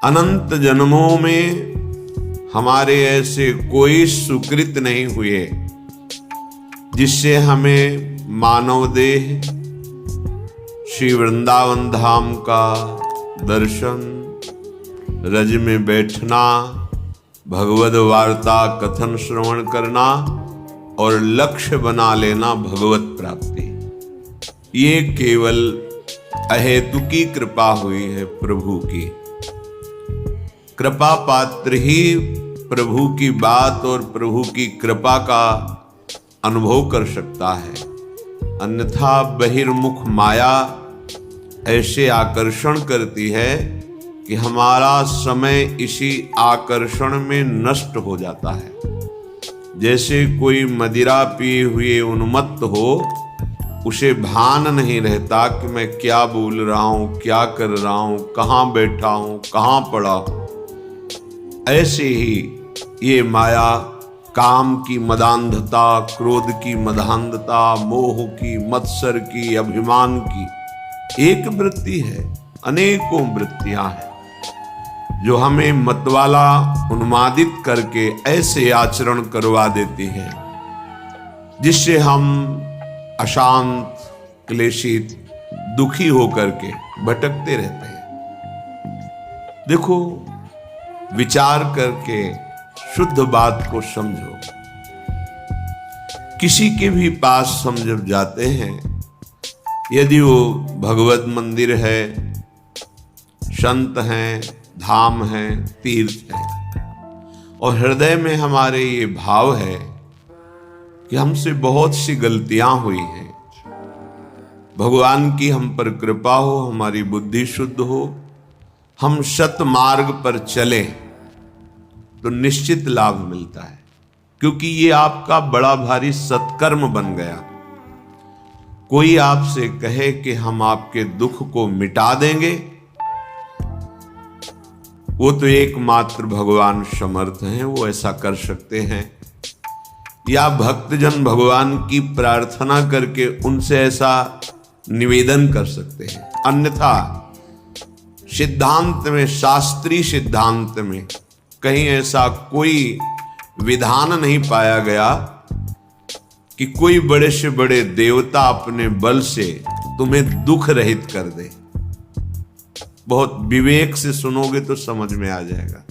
अनंत जन्मों में हमारे ऐसे कोई सुकृत नहीं हुए जिससे हमें मानव देह श्री वृंदावन धाम का दर्शन, रज में बैठना, भगवद वार्ता कथन श्रवण करना और लक्ष्य बना लेना भगवत प्राप्ति। ये केवल अहेतुकी कृपा हुई है प्रभु की। कृपा पात्र ही प्रभु की बात और प्रभु की कृपा का अनुभव कर सकता है, अन्यथा बहिर्मुख माया ऐसे आकर्षण करती है कि हमारा समय इसी आकर्षण में नष्ट हो जाता है। जैसे कोई मदिरा पिए हुए उन्मत्त हो, उसे भान नहीं रहता कि मैं क्या बोल रहा हूं, क्या कर रहा हूं, कहां बैठा हूं, कहां पड़ा हूं। ऐसे ही ये माया काम की मदांधता, क्रोध की मदांधता, मोह की, मत्सर की, अभिमान की एक वृत्ति है, अनेकों वृत्तियां हैं जो हमें मतवाला उन्मादित करके ऐसे आचरण करवा देती है जिससे हम अशांत, क्लेशित, दुखी होकर के भटकते रहते हैं। देखो, विचार करके शुद्ध बात को समझो। किसी के भी पास हम जब जाते हैं, यदि वो भगवत मंदिर है, संत हैं, धाम है, तीर्थ है, और हृदय में हमारे ये भाव है कि हमसे बहुत सी गलतियां हुई हैं, भगवान की हम पर कृपा हो, हमारी बुद्धि शुद्ध हो, हम सत मार्ग पर चले तो निश्चित लाभ मिलता है, क्योंकि ये आपका बड़ा भारी सत्कर्म बन गया। कोई आपसे कहे कि हम आपके दुख को मिटा देंगे, वो तो एकमात्र भगवान समर्थ हैं, वो ऐसा कर सकते हैं। या भक्तजन भगवान की प्रार्थना करके उनसे ऐसा निवेदन कर सकते हैं। अन्यथा सिद्धांत में, शास्त्रीय सिद्धांत में कहीं ऐसा कोई विधान नहीं पाया गया कि कोई बड़े से बड़े देवता अपने बल से तुम्हें दुख रहित कर दे। बहुत विवेक से सुनोगे तो समझ में आ जाएगा।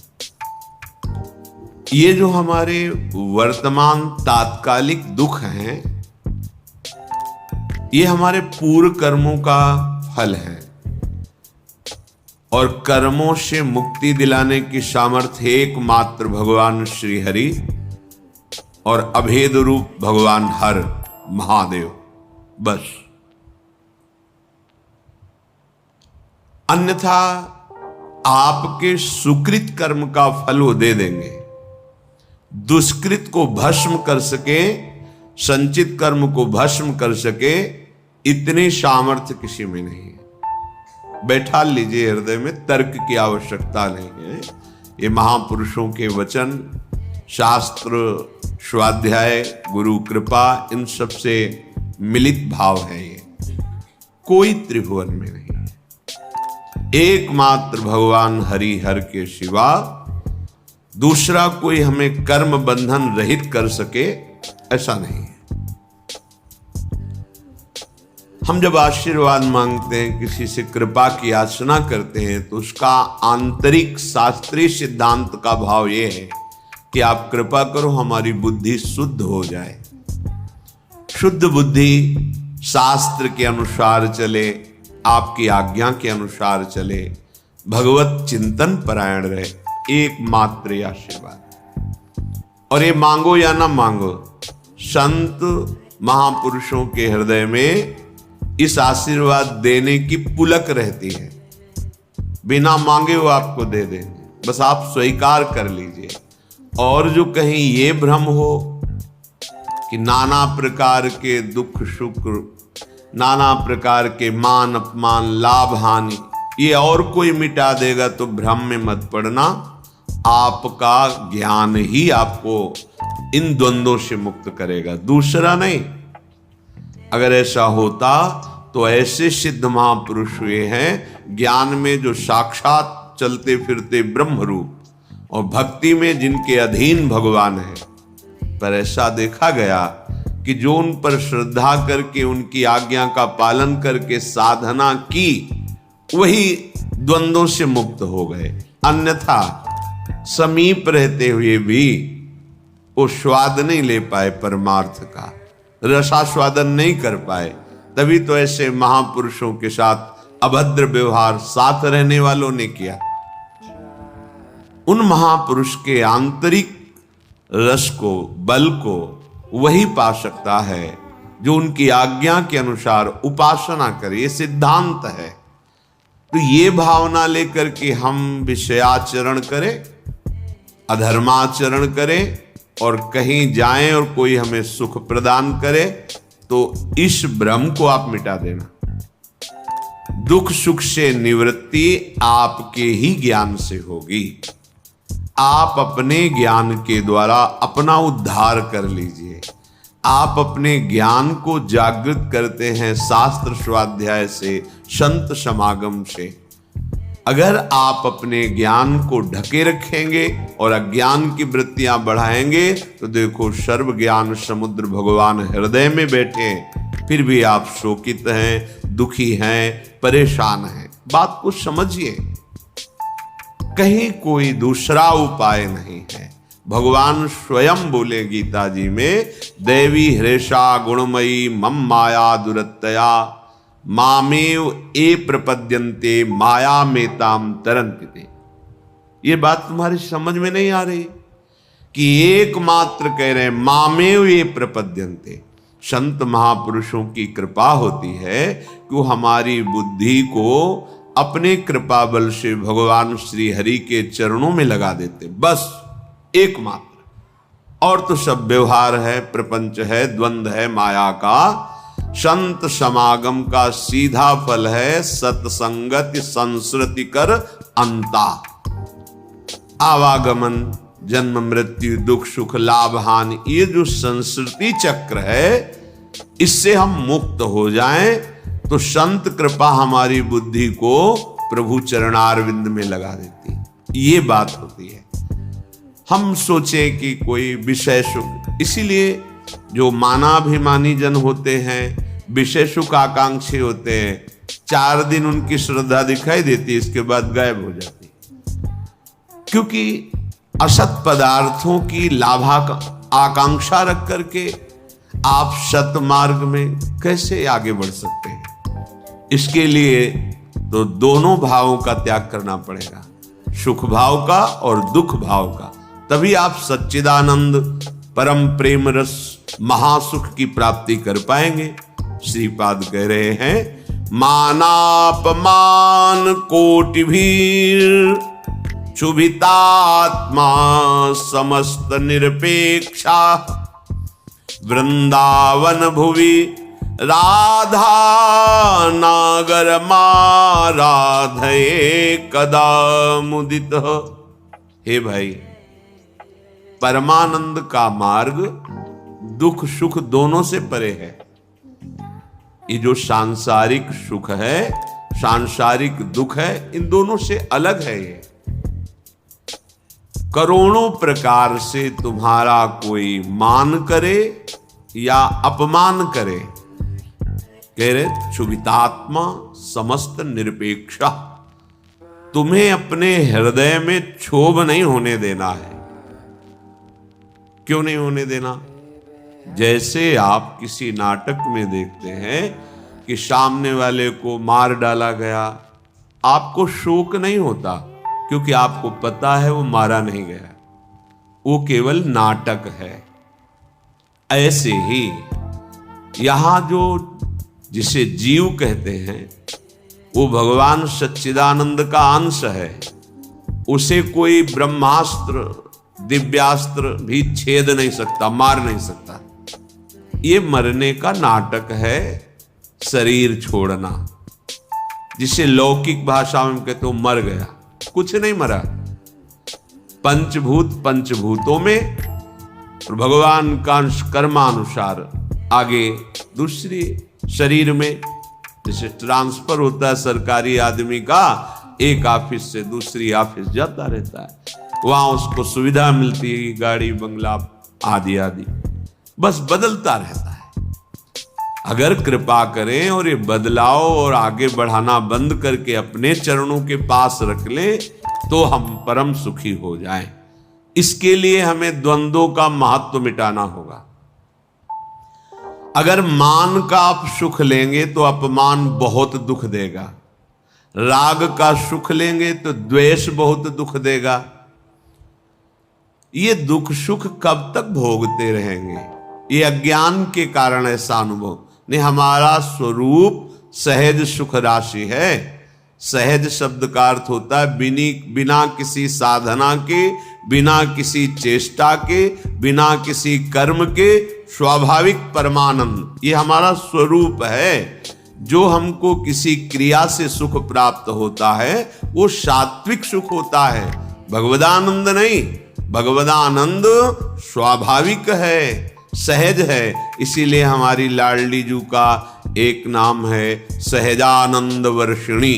ये जो हमारे वर्तमान तात्कालिक दुख हैं, ये हमारे पूर्व कर्मों का फल है, और कर्मों से मुक्ति दिलाने की सामर्थ्य एकमात्र भगवान श्री हरि और अभेद रूप भगवान हर महादेव, बस। अन्यथा आपके सुकृत कर्म का फल वो दे देंगे। दुष्कृत को भस्म कर सके, संचित कर्म को भस्म कर सके, इतनी सामर्थ्य किसी में नहीं है। बैठा लीजिए हृदय में, तर्क की आवश्यकता नहीं है। ये महापुरुषों के वचन, शास्त्र, स्वाध्याय, गुरु कृपा, इन सब से मिलित भाव है। ये कोई त्रिभुवन में नहीं है। एकमात्र भगवान हरि हर के सिवा दूसरा कोई हमें कर्म बंधन रहित कर सके, ऐसा नहीं है। हम जब आशीर्वाद मांगते हैं, किसी से कृपा की याचना करते हैं, तो उसका आंतरिक शास्त्रीय सिद्धांत का भाव यह है कि आप कृपा करो, हमारी बुद्धि शुद्ध हो जाए। शुद्ध बुद्धि शास्त्र के अनुसार चले, आपकी आज्ञा के अनुसार चले, भगवत चिंतन परायण रहे, एकमात्र आशीर्वाद। और ये मांगो या ना मांगो, संत महापुरुषों के हृदय में इस आशीर्वाद देने की पुलक रहती है। बिना मांगे वो आपको दे देंगे, बस आप स्वीकार कर लीजिए। और जो कहीं ये भ्रम हो कि नाना प्रकार के दुख सुख, नाना प्रकार के मान अपमान, लाभ हानि, ये और कोई मिटा देगा, तो भ्रम में मत पड़ना। आपका ज्ञान ही आपको इन द्वंद्वों से मुक्त करेगा, दूसरा नहीं। अगर ऐसा होता तो ऐसे सिद्ध महापुरुष हुए हैं ज्ञान में जो साक्षात चलते फिरते ब्रह्म रूप और भक्ति में जिनके अधीन भगवान है। पर ऐसा देखा गया कि जो उन पर श्रद्धा करके उनकी आज्ञा का पालन करके साधना की, वही द्वंद्वों से मुक्त हो गए। अन्यथा समीप रहते हुए भी वो स्वाद नहीं ले पाए, परमार्थ का रसास्वादन नहीं कर पाए। तभी तो ऐसे महापुरुषों के साथ अभद्र व्यवहार साथ रहने वालों ने किया। उन महापुरुष के आंतरिक रस को, बल को वही पा सकता है जो उनकी आज्ञा के अनुसार उपासना करे। ये सिद्धांत है। तो ये भावना लेकर के हम विषयाचरण करें, अधर्माचरण करें और कहीं जाएं और कोई हमें सुख प्रदान करे, तो इस भ्रम को आप मिटा देना। दुख सुख से निवृत्ति आपके ही ज्ञान से होगी। आप अपने ज्ञान के द्वारा अपना उद्धार कर लीजिए। आप अपने ज्ञान को जागृत करते हैं शास्त्र स्वाध्याय से, संत समागम से। अगर आप अपने ज्ञान को ढके रखेंगे और अज्ञान की वृत्तियां बढ़ाएंगे, तो देखो सर्व ज्ञान समुद्र भगवान हृदय में बैठे, फिर भी आप शोकित हैं, दुखी हैं, परेशान हैं। बात को समझिए, कहीं कोई दूसरा उपाय नहीं है। भगवान स्वयं बोले गीता जी में, देवी हृषा गुणमयी मम माया दुरत्तया मामेव ए प्रपद्यन्ते माया मेताम तरन्ति। ये बात तुम्हारी समझ में नहीं आ रही कि एकमात्र कह रहे हैं मामेव ए प्रपद्यन्ते। संत महापुरुषों की कृपा होती है कि वो हमारी बुद्धि को अपने कृपा बल से भगवान श्री हरि के चरणों में लगा देते, बस एकमात्र। और तो सब व्यवहार है, प्रपंच है, द्वंद्व है माया का। संत समागम का सीधा फल है सत्संगति संस्कृति कर अंता। आवागमन, जन्म मृत्यु, दुख सुख, लाभ हानि, ये जो संस्कृति चक्र है, इससे हम मुक्त हो जाएं तो संत कृपा हमारी बुद्धि को प्रभु चरणारविंद में लगा देती है। ये बात होती है। हम सोचें कि कोई विषय सुख, इसीलिए जो मानाभिमानी जन होते हैं, विषय सुख आकांक्षी होते हैं, 4 दिन उनकी श्रद्धा दिखाई देती है, इसके बाद गायब हो जाती है। क्योंकि असत पदार्थों की लाभा आकांक्षा रख करके आप सत मार्ग में कैसे आगे बढ़ सकते हैं? इसके लिए तो दोनों भावों का त्याग करना पड़ेगा, सुख भाव का और दुख भाव का। तभी आप सच्चिदानंद परम प्रेम रस महासुख की प्राप्ति कर पाएंगे। श्रीपाद कह रहे हैं, मानापमान कोटि भीर क्षुभितात्मा समस्त निरपेक्षा वृंदावन भुवि राधा नागर माराधये कदा मुदित। हे भाई, परमानंद का मार्ग दुख सुख दोनों से परे है। ये जो सांसारिक सुख है, सांसारिक दुख है, इन दोनों से अलग है। ये करोड़ों प्रकार से तुम्हारा कोई मान करे या अपमान करे, कह रहे क्षुभितात्मा समस्त निरपेक्षा। तुम्हें अपने हृदय में क्षोभ नहीं होने देना है। क्यों नहीं होने देना? जैसे आप किसी नाटक में देखते हैं कि सामने वाले को मार डाला गया, आपको शोक नहीं होता, क्योंकि आपको पता है वो मारा नहीं गया, वो केवल नाटक है। ऐसे ही यहां जो जिसे जीव कहते हैं, वो भगवान सच्चिदानंद का अंश है। उसे कोई ब्रह्मास्त्र दिव्यास्त्र भी छेद नहीं सकता, मार नहीं सकता। ये मरने का नाटक है, शरीर छोड़ना, जिसे लौकिक भाषा में कहते हो मर गया। कुछ नहीं मरा। पंचभूत पंचभूतों में और भगवान का कर्मानुसार आगे दूसरी शरीर में, जैसे ट्रांसफर होता है सरकारी आदमी का, एक ऑफिस से दूसरी ऑफिस जाता रहता है, वहां उसको सुविधा मिलती है, गाड़ी बंगला आदि आदि, बस बदलता रहता है। अगर कृपा करें और ये बदलाव और आगे बढ़ाना बंद करके अपने चरणों के पास रख लें तो हम परम सुखी हो जाएं। इसके लिए हमें द्वंद्वों का महत्व मिटाना होगा। अगर मान का आप सुख लेंगे तो अपमान बहुत दुख देगा, राग का सुख लेंगे तो द्वेष बहुत दुख देगा। ये दुख सुख कब तक भोगते रहेंगे? ये अज्ञान के कारण ऐसा अनुभव नहीं। हमारा स्वरूप सहज सुख राशि है। सहज शब्द का अर्थ होता है बिना किसी साधना के, बिना किसी चेष्टा के, बिना किसी कर्म के स्वाभाविक परमानंद। ये हमारा स्वरूप है। जो हमको किसी क्रिया से सुख प्राप्त होता है वो सात्विक सुख होता है, भगवदानंद नहीं। भगवदानंद स्वाभाविक है, सहज है। इसीलिए हमारी लाडली जू का एक नाम है सहजानंद वर्षिणी,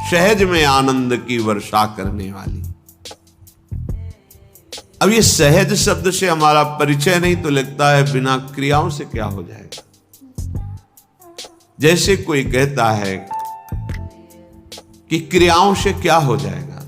सहज में आनंद की वर्षा करने वाली। अब ये सहज शब्द से हमारा परिचय नहीं तो लगता है बिना क्रियाओं से क्या हो जाएगा। जैसे कोई कहता है कि क्रियाओं से क्या हो जाएगा,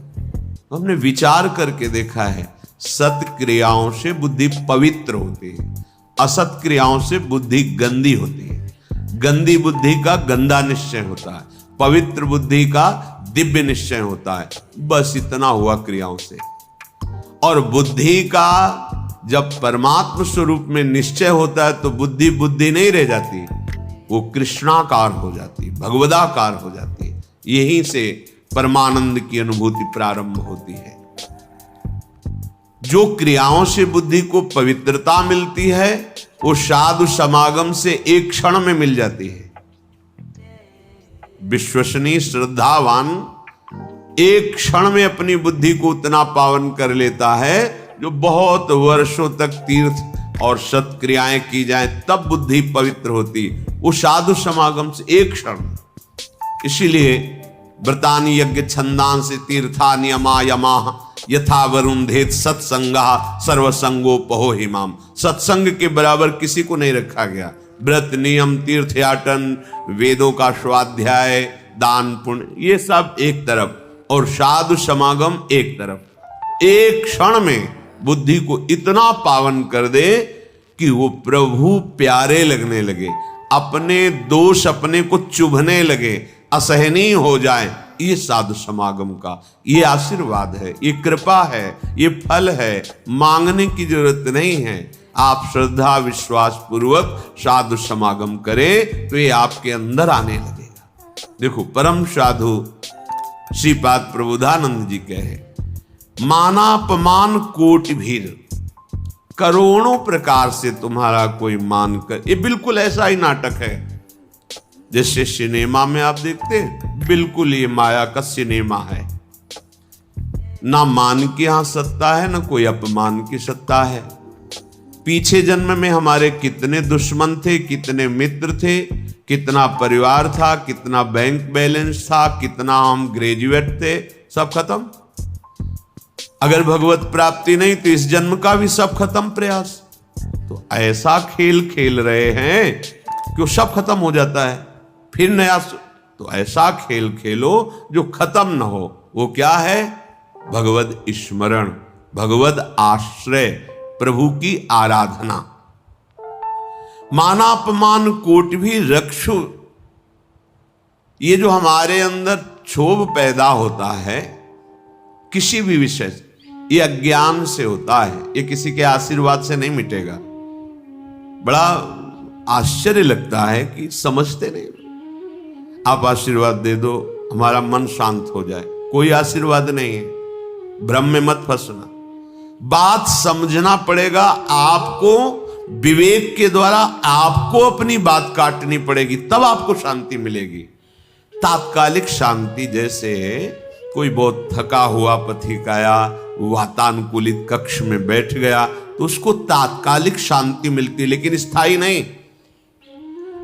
हमने विचार करके देखा है सत क्रियाओं से बुद्धि पवित्र होती है, असत क्रियाओं से बुद्धि गंदी होती है। गंदी बुद्धि का गंदा निश्चय होता है, पवित्र बुद्धि का दिव्य निश्चय होता है। बस इतना हुआ क्रियाओं से। और बुद्धि का जब परमात्म स्वरूप में निश्चय होता है तो बुद्धि बुद्धि नहीं रह जाती, वो कृष्णाकार हो जाती, भगवदाकार हो जाती है। यहीं से परमानंद की अनुभूति प्रारंभ होती है। जो क्रियाओं से बुद्धि को पवित्रता मिलती है वो साधु समागम से एक क्षण में मिल जाती है। विश्वसनीय श्रद्धावान एक क्षण में अपनी बुद्धि को उतना पावन कर लेता है जो बहुत वर्षों तक तीर्थ और सत्क्रियाएं की जाएं तब बुद्धि पवित्र होती। वो साधु समागम से एक क्षण। इसीलिए व्रतानि यज्ञ छंदांसि तीर्था नियमा यमा यथा वरुंधेत सत्संगा सर्वसंगोपहो हिमाम। सत्संग के बराबर किसी को नहीं रखा गया। व्रत नियम तीर्थयाटन वेदों का स्वाध्याय दान पुण्य ये सब एक तरफ और साधु समागम एक तरफ। एक क्षण में बुद्धि को इतना पावन कर दे कि वो प्रभु प्यारे लगने लगे, अपने दोष अपने को चुभने लगे, असहनीय हो जाए। ये साधु समागम का ये आशीर्वाद है, ये कृपा है, ये फल है। मांगने की जरूरत नहीं है। आप श्रद्धा विश्वास पूर्वक साधु समागम करें तो ये आपके अंदर आने लगेगा। देखो परम साधु श्रीपाद प्रबोधानंद जी कहे, मानापमान कोट भीर, करोड़ों प्रकार से तुम्हारा कोई मान कर। ये बिल्कुल ऐसा ही नाटक है जैसे सिनेमा में आप देखते हैं, बिल्कुल ये माया का सिनेमा है। ना मान की यहां सत्ता है ना कोई अपमान की सत्ता है। पीछे जन्म में हमारे कितने दुश्मन थे, कितने मित्र थे, कितना परिवार था, कितना बैंक बैलेंस था, कितना हम ग्रेजुएट थे, सब खत्म। अगर भगवत प्राप्ति नहीं तो इस जन्म का भी सब खत्म प्रयास। तो ऐसा खेल खेल रहे हैं कि वो सब खत्म हो जाता है, फिर नया। तो ऐसा खेल खेलो जो खत्म न हो। वो क्या है? भगवद स्मरण, भगवद आश्रय, प्रभु की आराधना। मानापमान कोट भी रक्षु। ये जो हमारे अंदर क्षोभ पैदा होता है किसी भी विषय से, ये अज्ञान से होता है, ये किसी के आशीर्वाद से नहीं मिटेगा। बड़ा आश्चर्य लगता है कि समझते नहीं। आप आशीर्वाद दे दो हमारा मन शांत हो जाए, कोई आशीर्वाद नहीं है। भ्रम में मत फंसना, बात समझना पड़ेगा। आपको विवेक के द्वारा आपको अपनी बात काटनी पड़ेगी, तब आपको शांति मिलेगी। तात्कालिक शांति, जैसे कोई बहुत थका हुआ पथिक आया, वातानुकूलित कक्ष में बैठ गया तो उसको तात्कालिक शांति मिलती, लेकिन स्थायी नहीं।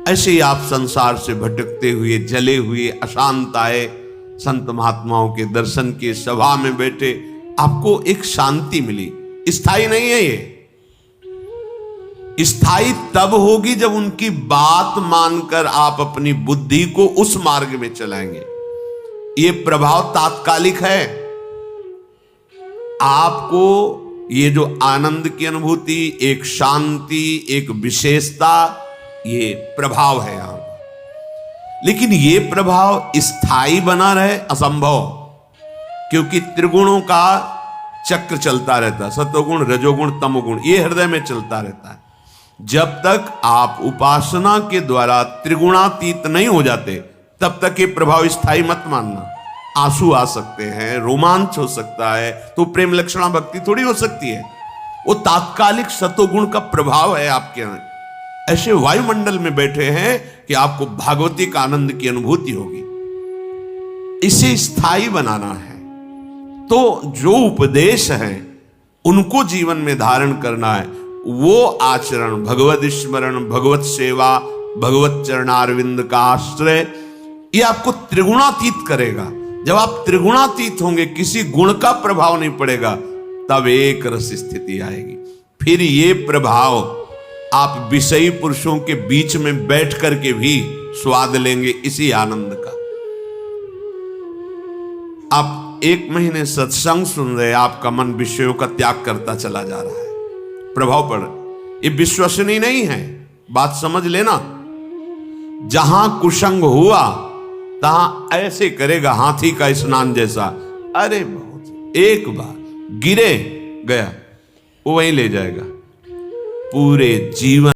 ऐसे ही आप संसार से भटकते हुए, जले हुए, अशांत आए, संत महात्माओं के दर्शन के, सभा में बैठे, आपको एक शांति मिली। स्थायी नहीं है ये। स्थायी तब होगी जब उनकी बात मानकर आप अपनी बुद्धि को उस मार्ग में चलाएंगे। ये प्रभाव तात्कालिक है। आपको ये जो आनंद की अनुभूति, एक शांति, एक विशेषता, ये प्रभाव है यहां। लेकिन ये प्रभाव स्थायी बना रहे असंभव, क्योंकि त्रिगुणों का चक्र चलता रहता है। सतोगुण, रजोगुण, तमोगुण, ये हृदय में चलता रहता है। जब तक आप उपासना के द्वारा त्रिगुणातीत नहीं हो जाते, तब तक ये प्रभाव स्थायी मत मानना। आंसू आ सकते हैं, रोमांच हो सकता है, तो प्रेम लक्षणा भक्ति थोड़ी हो सकती है। वो तात्कालिक सतोगुण का प्रभाव है आपके यहाँ। ऐसे वायुमंडल में बैठे हैं कि आपको भागवती का आनंद की अनुभूति होगी। इसे स्थायी बनाना है तो जो उपदेश है उनको जीवन में धारण करना है। वो आचरण, भगवत स्मरण, भगवत सेवा, भगवत चरणारविंद का आश्रय, ये आपको त्रिगुणातीत करेगा। जब आप त्रिगुणातीत होंगे, किसी गुण का प्रभाव नहीं पड़ेगा, तब एक रस स्थिति आएगी। फिर ये प्रभाव आप विषयी पुरुषों के बीच में बैठ करके भी स्वाद लेंगे इसी आनंद का। आप 1 महीने सत्संग सुन रहे, आपका मन विषयों का त्याग करता चला जा रहा है, प्रभाव पड़ रहा। ये विश्वसनीय नहीं है, बात समझ लेना। जहां कुसंग हुआ तहां ऐसे करेगा हाथी का स्नान जैसा। अरे बहुत, एक बार गिरे गया, वो वहीं ले जाएगा पूरे जीवन।